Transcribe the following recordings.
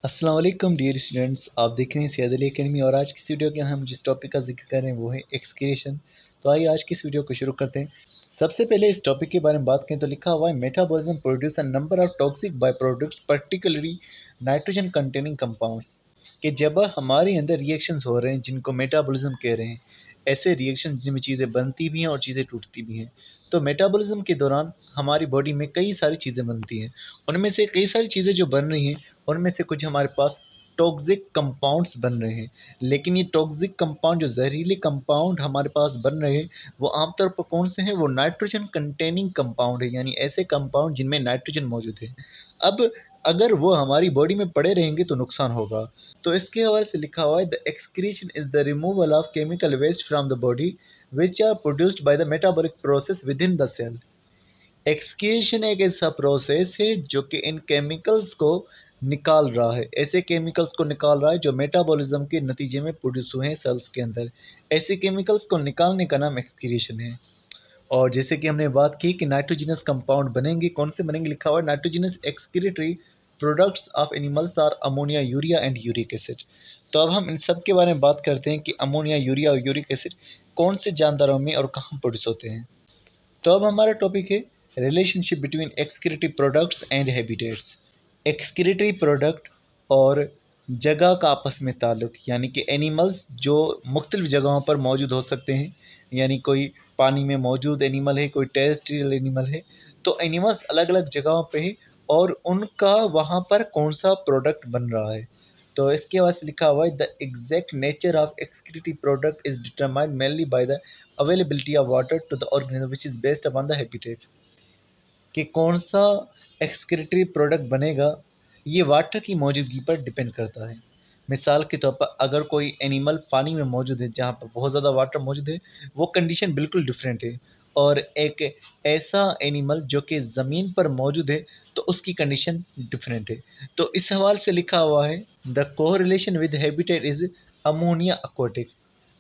अस्सलाम वालेकुम dear students, आप देख रहे हैं सैयद अली एकेडमी। और आज की इस वीडियो के हम जिस टॉपिक का जिक्र कर रहे हैं वो है एक्सक्रीशन। तो आइए आज की इस वीडियो को शुरू करते हैं। सबसे पहले इस टॉपिक के बारे में बात करें तो लिखा हुआ है metabolism produce a number of toxic by products particularly nitrogen containing compounds. कि जब हमारे अंदर रिएक्शंस हो रहे हैं जिनको मेटाबॉलिज्म कह रहे हैं, ऐसे रिएक्शन जिनमें चीज़ें बनती भी हैं और चीज़ें टूटती भी हैं। तो मेटाबॉलिज्म के दौरान हमारी बॉडी में कई सारी चीज़ें बनती हैं। उनमें से कई सारी चीज़ें जो बन रही हैं उनमें से कुछ हमारे पास टॉक्सिक कंपाउंड्स बन रहे हैं। लेकिन ये टॉक्सिक कंपाउंड जो जहरीले कंपाउंड हमारे पास बन रहे हैं वो आमतौर पर कौन से हैं? वो नाइट्रोजन कंटेनिंग कंपाउंड है, यानी ऐसे कंपाउंड जिनमें नाइट्रोजन मौजूद है। अब अगर वो हमारी बॉडी में पड़े रहेंगे तो नुकसान होगा। तो इसके हवाले से लिखा हुआ है the excretion is the removal of chemical waste from the body which are produced by the metabolic process within the cell. Excretion एक ऐसा प्रोसेस है जो कि इन केमिकल्स को निकाल रहा है, ऐसे केमिकल्स को निकाल रहा है जो मेटाबॉलिज्म के नतीजे में प्रोड्यूस हुए हैं सेल्स के अंदर। ऐसे केमिकल्स को निकालने का नाम एक्सक्रीशन है। और जैसे कि हमने बात की कि नाइट्रोजिनस कंपाउंड बनेंगे, कौन से बनेंगे? लिखा हुआ है nitrogenous excretory products of animals are ammonia, urea and uric acid. तो अब हम इन सब के बारे में बात करते हैं कि अमोनिया, यूरिया और यूरिक एसिड कौन से जानदारों में और कहाँ प्रोड्यूस होते हैं। तो अब हमारा टॉपिक है relationship between excretory products and habitats. Excretory product और जगह का आपस में ताल्लुक, यानी कि एनिमल्स जो मुख्तलिफ जगहों पर मौजूद हो सकते हैं, यानी कोई पानी में मौजूद एनिमल है, कोई टेरेस्ट्रियल एनिमल है। तो एनिमल्स अलग अलग जगहों पे है और उनका वहाँ पर कौन सा प्रोडक्ट बन रहा है। तो इसके बाद लिखा हुआ है the exact nature of excretory product is determined mainly by the availability of water to the organism which is based upon the habitat. कि कौन सा एक्सक्रीटरी प्रोडक्ट बनेगा ये वाटर की मौजूदगी पर डिपेंड करता है। मिसाल के तौर पर अगर कोई एनिमल पानी में मौजूद है जहाँ पर बहुत ज़्यादा वाटर मौजूद है, वो कंडीशन बिल्कुल डिफरेंट है। और एक ऐसा एनिमल जो कि ज़मीन पर मौजूद है तो उसकी कंडीशन डिफरेंट है। तो इस हवाले से लिखा हुआ है the correlation with habitat is ammonia aquatic।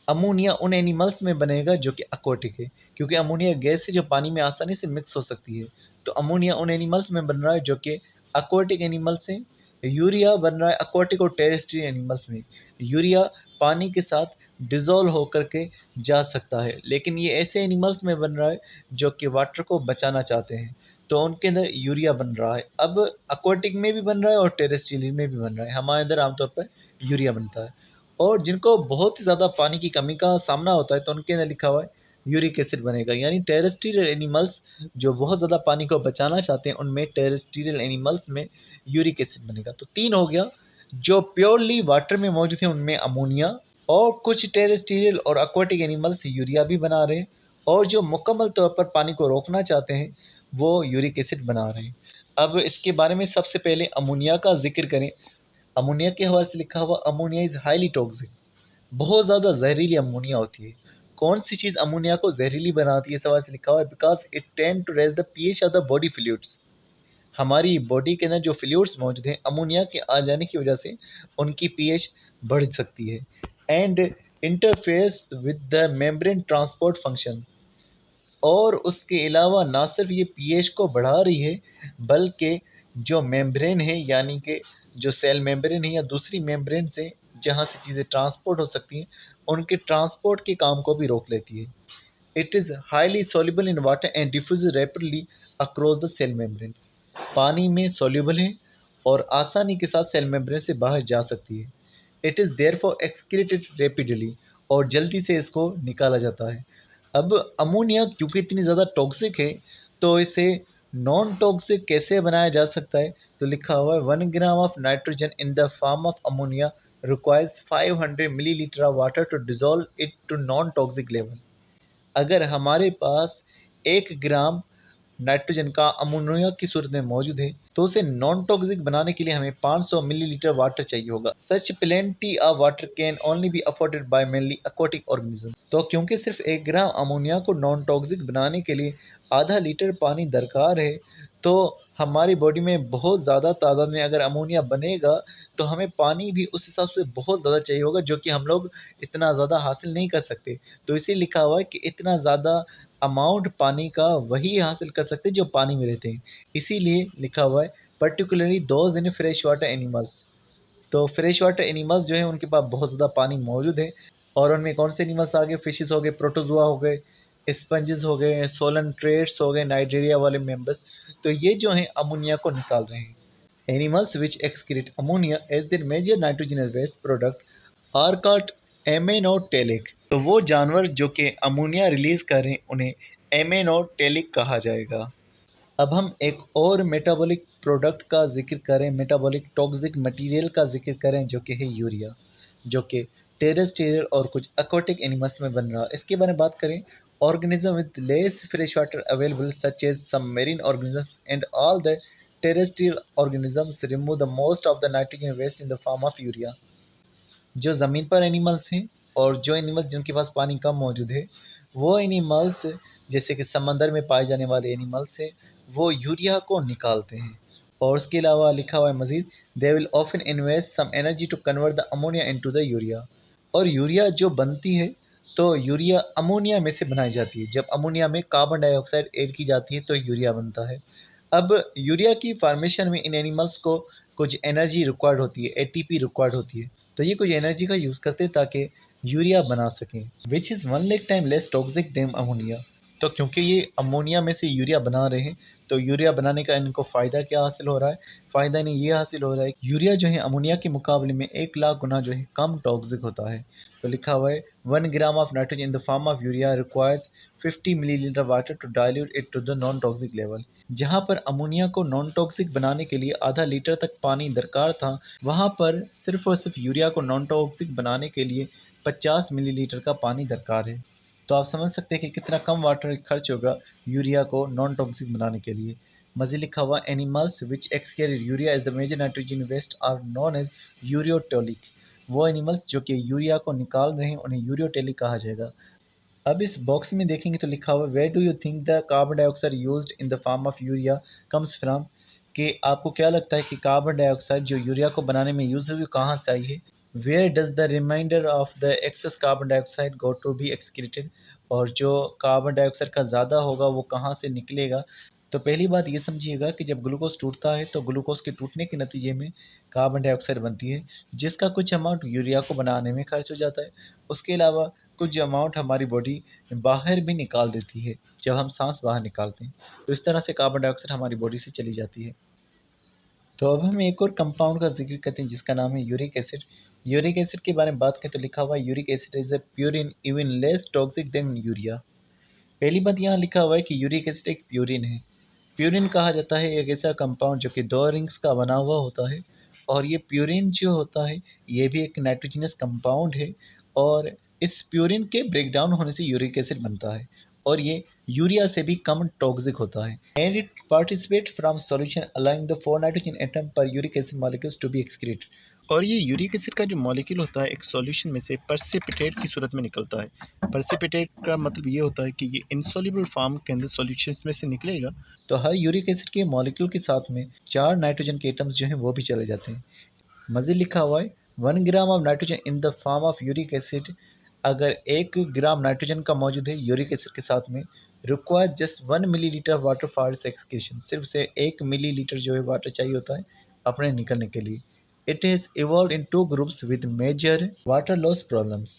Ammonia उन एनिमल्स में बनेगा जो कि अक्वाटिक है, क्योंकि अमोनिया गैस है जो पानी में आसानी से मिक्स हो सकती है। तो अमोनिया उन एनिमल्स में बन रहा है जो कि अक्वाटिक एनिमल्स हैं। यूरिया बन रहा है अक्वाटिक और टेरेस्ट्रियल एनिमल्स में। यूरिया पानी के साथ डिज़ोल्व होकर के जा सकता है, लेकिन ये ऐसे एनिमल्स में बन रहा है जो कि वाटर को बचाना चाहते हैं, तो उनके अंदर यूरिया बन रहा है। अब अक्वाटिक में भी बन रहा है और टेरेस्ट्रियल में भी बन रहा है। हमारे अंदर आमतौर पर यूरिया बनता है। और जिनको बहुत ही ज़्यादा पानी की कमी का सामना होता है तो उनके अंदर लिखा हुआ है यूरिक एसिड बनेगा। यानी टेरेस्ट्रियल एनिमल्स जो बहुत ज़्यादा पानी को बचाना चाहते हैं उनमें टेरेस्ट्रियल एनिमल्स में यूरिक एसिड बनेगा। तो तीन हो गया। जो प्योरली वाटर में मौजूद है उनमें अमोनिया, और कुछ टेरेस्ट्रियल और aquatic एनिमल्स यूरिया भी बना रहे हैं, और जो मुकम्मल तौर पर पानी को रोकना चाहते हैं वो यूरिक एसिड बना रहे हैं। अब इसके बारे में सबसे पहले अमोनिया का जिक्र करें। अमोनिया के हवाले से लिखा हुआ अमोनिया इज़ हाईली टॉक्सिक। बहुत ज़्यादा जहरीली अमोनिया होती है। कौन सी चीज़ अमोनिया को जहरीली बनाती है? इस हवाले से लिखा हुआ है because it tend to raise the pH of the body fluids. हमारी बॉडी के अंदर जो फ्लूइड्स मौजूद हैं अमोनिया के आ जाने की वजह से उनकी पीएच बढ़ सकती है। And interferes with the membrane transport function. और उसके अलावा ना सिर्फ ये पीएच को बढ़ा रही है, बल्कि जो मेम्ब्रेन है, यानी कि जो सेल मेम्ब्रेन है या दूसरी मेम्ब्रेन से जहाँ से चीज़ें ट्रांसपोर्ट हो सकती हैं, उनके ट्रांसपोर्ट के काम को भी रोक लेती है। It is highly soluble in water and diffuse rapidly across the cell membrane. पानी में सॉल्युबल है और आसानी के साथ सेल मेम्ब्रेन से बाहर जा सकती है। It is therefore excreted rapidly, और जल्दी से इसको निकाला जाता है। अब अमोनिया क्योंकि इतनी ज़्यादा टॉक्सिक है तो इसे नॉन टॉक्सिक कैसे बनाया जा सकता है? तो लिखा हुआ है 1 gram of nitrogen in the form of ammonia requires 500 millilitre of water to dissolve it to non toxic level. अगर हमारे पास 1 ग्राम नाइट्रोजन का अमोनिया की सूरत में मौजूद है तो उसे नॉन टॉक्सिक बनाने के लिए हमें 500 मिलीलीटर वाटर चाहिए होगा। Such plenty of water can only be afforded by mainly aquatic organism. तो क्योंकि सिर्फ 1 ग्राम अमोनिया को नॉन टॉक्सिक बनाने के लिए आधा लीटर पानी दरकार है, तो हमारी बॉडी में बहुत ज़्यादा तादाद में अगर अमोनिया बनेगा तो हमें पानी भी उस हिसाब से बहुत ज़्यादा चाहिए होगा, जो कि हम लोग इतना ज़्यादा हासिल नहीं कर सकते। तो इसी लिखा हुआ है कि इतना ज़्यादा अमाउंट पानी का वही हासिल कर सकते हैं जो पानी में रहते हैं। इसीलिए लिखा हुआ है particularly those in fresh water animals. तो फ्रेश वाटर एनिमल्स जो हैं उनके पास बहुत ज़्यादा पानी मौजूद है, और उनमें कौन से एनिमल्स आ गए, फिशेस हो गए, प्रोटोजोआ हो गए, स्पंजेस हो गए, सोलन ट्रेड्स हो गए, नाइजीरिया वाले मेंबर्स। तो ये जो हैं अमोनिया को निकाल रहे हैं। Animals which excrete ammonia as their major nitrogenous waste product are called ammonotelic. तो वो जानवर जो कि अमोनिया रिलीज करें उन्हें एमेनोटेलिक कहा जाएगा। अब हम एक और मेटाबॉलिक प्रोडक्ट का जिक्र करें, मेटाबॉलिक टॉक्सिक मटेरियल का जिक्र करें, जो कि है यूरिया, जो कि टेरेस्ट्रियल और कुछ aquatic एनिमल्स में बन रहा है। इसके बारे में बात करें, organism with less fresh water available such as some marine organisms and all the terrestrial organisms remove the most of the nitrogen waste in the form of urea. जो ज़मीन पर एनिमल्स हैं और जो एनिमल्स जिनके पास पानी कम मौजूद है, वो एनिमल्स जैसे कि समंदर में पाए जाने वाले एनिमल्स हैं, वो यूरिया को निकालते हैं। और उसके अलावा लिखा हुआ है मज़ीद, they will often invest some energy to convert the ammonia into the urea. और यूरिया जो बनती है, तो यूरिया अमोनिया में से बनाई जाती है। जब अमोनिया में कार्बन डाइऑक्साइड ऐड की जाती है तो यूरिया बनता है। अब यूरिया की फार्मेशन में इन एनिमल्स को कुछ एनर्जी रिक्वायर्ड होती है, एटीपी रिक्वायर्ड होती है। तो ये कुछ एनर्जी का यूज़ करते हैं ताकि यूरिया बना सकें, which is 1 lakh time less toxic them ammonia. तो क्योंकि ये अमोनिया में से यूरिया बना रहे हैं, तो यूरिया बनाने का इनको फ़ायदा क्या हासिल हो रहा है? फ़ायदा इन्हें ये हासिल हो रहा है कि यूरिया जो है अमोनिया के मुकाबले में 1 लाख गुना जो है कम टॉक्सिक होता है। तो लिखा हुआ है 1 gram of nitrogen in the form of urea requires 50 millilitre water to dilute it to the non toxic level. जहाँ पर अमोनिया को नॉन टॉक्सिक बनाने के लिए आधा लीटर तक पानी दरकार था, वहाँ पर सिर्फ़ और सिर्फ यूरिया को नॉन टॉक्सिक बनाने के लिए 50 मिलीलीटर का पानी दरकार है। तो आप समझ सकते हैं कि कितना कम वाटर खर्च होगा यूरिया को नॉन टॉक्सिक बनाने के लिए। मज़ीद लिखा हुआ, animals which excrete urea as the major nitrogen waste are known as ureotelic. वो एनिमल्स जो कि यूरिया को निकाल रहे हैं उन्हें यूरियोटेलिक कहा जाएगा। अब इस बॉक्स में देखेंगे तो लिखा हुआ है, where do you think the carbon dioxide used in the form of urea comes from. कि आपको क्या लगता है कि कार्बन डाइऑक्साइड जो यूरिया को बनाने में यूज़ हुई कहाँ से आई है? Where does the remainder of the excess carbon dioxide go to be excreted. और जो कार्बन डाइऑक्साइड का ज़्यादा होगा वो कहाँ से निकलेगा? तो पहली बात ये समझिएगा कि जब ग्लूकोज टूटता है तो ग्लूकोज के टूटने के नतीजे में कार्बन डाइऑक्साइड बनती है, जिसका कुछ अमाउंट यूरिया को बनाने में खर्च हो जाता है। उसके अलावा कुछ अमाउंट हमारी बॉडी बाहर भी निकाल देती है जब हम सांस बाहर निकालते हैं। तो इस तरह से कार्बन डाइऑक्साइड हमारी बॉडी से चली जाती है। तो अब हम एक और कंपाउंड का जिक्र करते हैं जिसका नाम है यूरिक एसिड। यूरिक एसिड के बारे में बात करें तो लिखा हुआ है, uric acid is a purine even less toxic than urea. पहली बात यहाँ लिखा हुआ है कि यूरिक एसिड एक प्यूरिन है। प्यूरिन कहा जाता है एक ऐसा कंपाउंड जो कि 2 रिंग्स का बना हुआ होता है, और ये प्यूरिन जो होता है ये भी एक नाइट्रोजनस कंपाउंड है, और इस प्यूरिन के ब्रेकडाउन होने से यूरिक एसिड बनता है, और ये यूरिया से भी कम टॉक्सिक होता है। And it participate from solution allowing the 4 nitrogen atom per uric acid molecules to be excrete. और ये यूरिक एसिड का जो मॉलिक्यूल होता है एक सॉल्यूशन में से प्रेसिपिटेट की सूरत में निकलता है। प्रेसिपिटेट का मतलब ये होता है कि ये इनसॉल्युबल फॉर्म के अंदर सॉल्यूशंस में से निकलेगा। तो हर यूरिक एसिड के मॉलिक्यूल के साथ में 4 नाइट्रोजन के एटम्स जो हैं वो भी चले जाते हैं। मज़ीद लिखा हुआ है, 1 gram of nitrogen in the form of uric acid. अगर 1 ग्राम नाइट्रोजन का मौजूद है यूरिक एसिड के साथ में, require just 1 millilitre water for its excretion. सिर्फ से 1 मिलीलीटर जो है वाटर चाहिए होता है अपने निकलने के लिए। It has evolve in 2 groups with major water loss problems.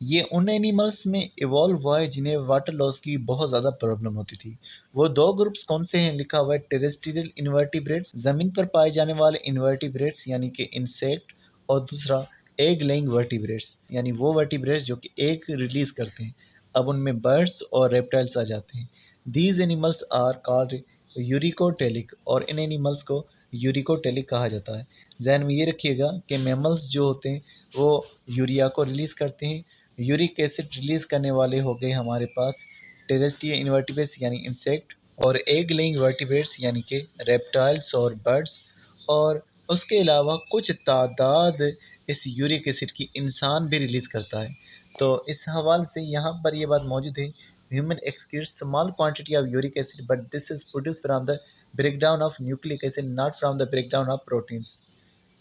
ये उन एनिमल्स में इवॉल्व हुआ है जिन्हें वाटर लॉस की बहुत ज़्यादा प्रॉब्लम होती थी। वो 2 ग्रुप्स कौन से हैं? लिखा हुआ है, टेरेस्ट्रियल इन्वर्टिब्रेट्स, ज़मीन पर पाए जाने वाले इन्वर्टिब्रेट्स यानी कि इंसेक्ट, और दूसरा एग लेइंग वर्टिब्रेट्स यानी वो वर्टिब्रेट्स जो कि एग रिलीज़ करते हैं। अब उनमें बर्ड्स और रेप्टाइल्स आ जाते हैं। These animals are called uricotelic, और इन एनिमल्स को यूरिकोटेलिक कहा जाता है। ज़हन में ये रखिएगा कि मैमल्स जो होते हैं वो यूरिया को रिलीज़ करते हैं। यूरिक एसिड रिलीज़ करने वाले हो गए हमारे पास टेरेस्ट्रियल इन्वर्टिब्रेट्स यानी इंसेक्ट, और एग लेइंग वर्टिब्रेट्स यानी कि रेप्टाइल्स और बर्ड्स, और उसके अलावा कुछ तादाद इस यूरिक एसिड की इंसान भी रिलीज़ करता है। तो इस हवाले से यहाँ पर ये बात मौजूद है, human excretes small quantity of uric acid but this is produce from the breakdown of nucleic acid not from the breakdown of proteins.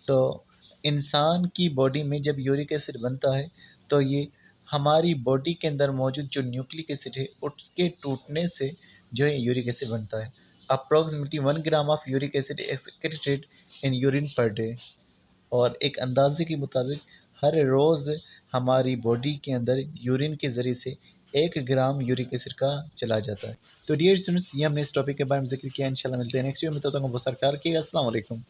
तो इंसान की बॉडी में जब यूरिक एसिड बनता है तो ये हमारी बॉडी के अंदर मौजूद जो न्यूक्लिक एसिड है उसके टूटने से जो है यूरिक एसिड बनता है। Approximately 1 gram of uric acid excreted in urine per day. और एक अंदाजे के मुताबिक हर रोज़ हमारी बॉडी के अंदर यूरिन के ज़रिए से 1 ग्राम यूरिक एसिड का चला जाता है। तो डियर स्टूडेंट्स, ये हमने इस टॉपिक के बारे में ज़िक्र किया। इंशाल्लाह मिलते हैं नेक्स्ट वीडियो में, तब तक बहुत सारा ख्याल रखिएगा। अस्सलाम वालेकुम।